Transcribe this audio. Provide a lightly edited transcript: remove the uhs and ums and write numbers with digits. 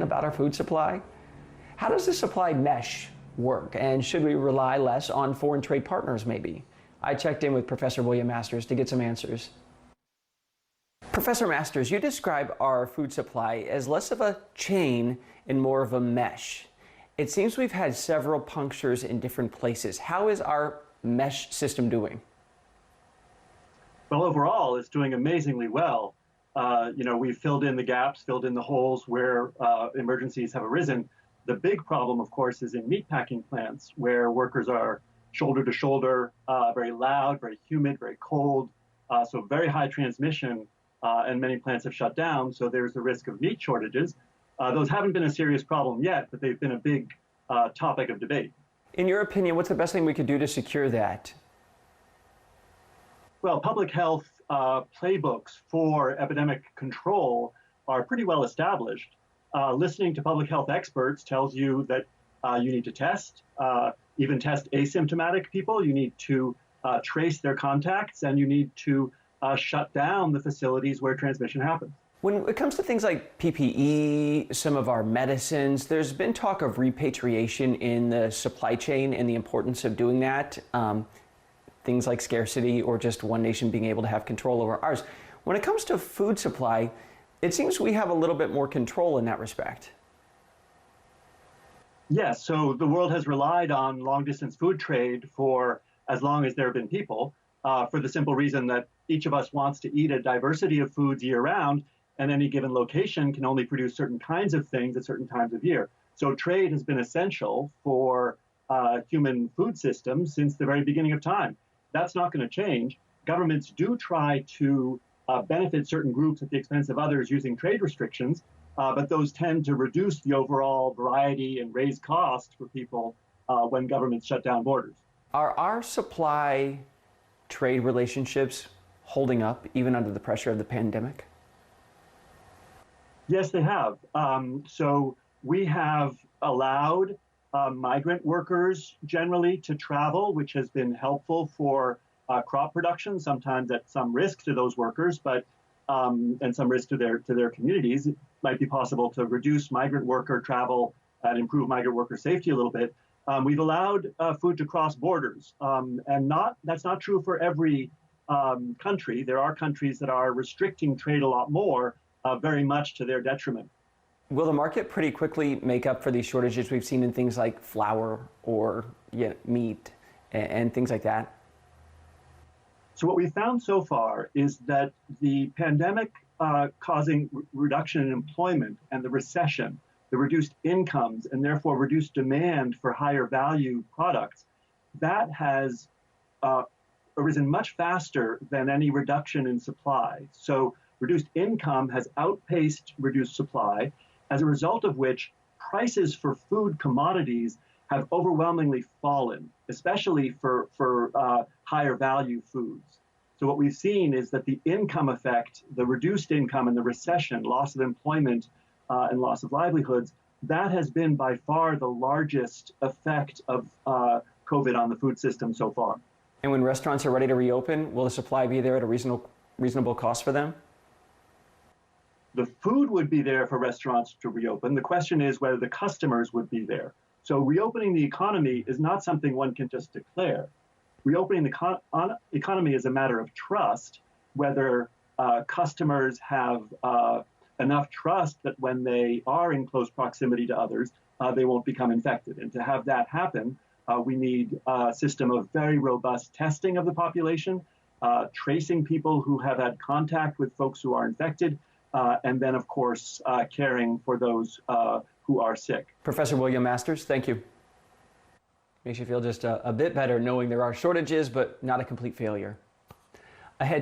about our food supply? How does the supply mesh work, and should we rely less on foreign trade partners maybe? I checked in with Professor William Masters to get some answers. Professor Masters, you describe our food supply as less of a chain and more of a mesh. It seems we've had several punctures in different places. How is our mesh system doing? Well, overall, it's doing amazingly well. We've filled in the gaps, filled in the holes where emergencies have arisen. The big problem, of course, is in meatpacking plants where workers are shoulder to shoulder, very loud, very humid, very cold, so very high transmission, and many plants have shut down, so there's the risk of meat shortages. Those haven't been a serious problem yet, but they've been a big topic of debate. In your opinion, what's the best thing we could do to secure that? Well, public health playbooks for epidemic control are pretty well established. Listening to public health experts tells you that you need to test, even test asymptomatic people. You need to trace their contacts, and you need to shut down the facilities where transmission happens. When it comes to things like PPE, some of our medicines, there's been talk of repatriation in the supply chain and the importance of doing that. Things like scarcity or just one nation being able to have control over ours. When it comes to food supply, it seems we have a little bit more control in that respect. Yes, so the world has relied on long-distance food trade for as long as there have been people, for the simple reason that each of us wants to eat a diversity of foods year-round, and any given location can only produce certain kinds of things at certain times of year. So trade has been essential for human food systems since the very beginning of time. That's not going to change. Governments do try to benefit certain groups at the expense of others using trade restrictions, but those tend to reduce the overall variety and raise cost for people when governments shut down borders. Are our supply trade relationships holding up even under the pressure of the pandemic? Yes, they have. So we have allowed migrant workers generally to travel, which has been helpful for crop production, sometimes at some risk to those workers, but and some risk to their communities. It might be possible to reduce migrant worker travel and improve migrant worker safety a little bit. We've allowed food to cross borders, and that's not true for every country. There are countries that are restricting trade a lot more, very much to their detriment. Will the market pretty quickly make up for these shortages we've seen in things like flour or meat and things like that? So what we found so far is that the pandemic causing reduction in employment and the recession, the reduced incomes, and therefore reduced demand for higher value products, that has arisen much faster than any reduction in supply. So reduced income has outpaced reduced supply, as a result of which prices for food commodities have overwhelmingly fallen, especially for higher value foods. So what we've seen is that the income effect, the reduced income and the recession, loss of employment and loss of livelihoods, that has been by far the largest effect of COVID on the food system so far. And when restaurants are ready to reopen, will the supply be there at a reasonable cost for them? The food would be there for restaurants to reopen. The question is whether the customers would be there. So reopening the economy is not something one can just declare. Reopening the economy is a matter of trust, whether customers have enough trust that when they are in close proximity to others, they won't become infected. And to have that happen, we need a system of very robust testing of the population, tracing people who have had contact with folks who are infected, and then, of course, caring for those who are sick. Professor William Masters, thank you. Makes you feel just a bit better knowing there are shortages, but not a complete failure.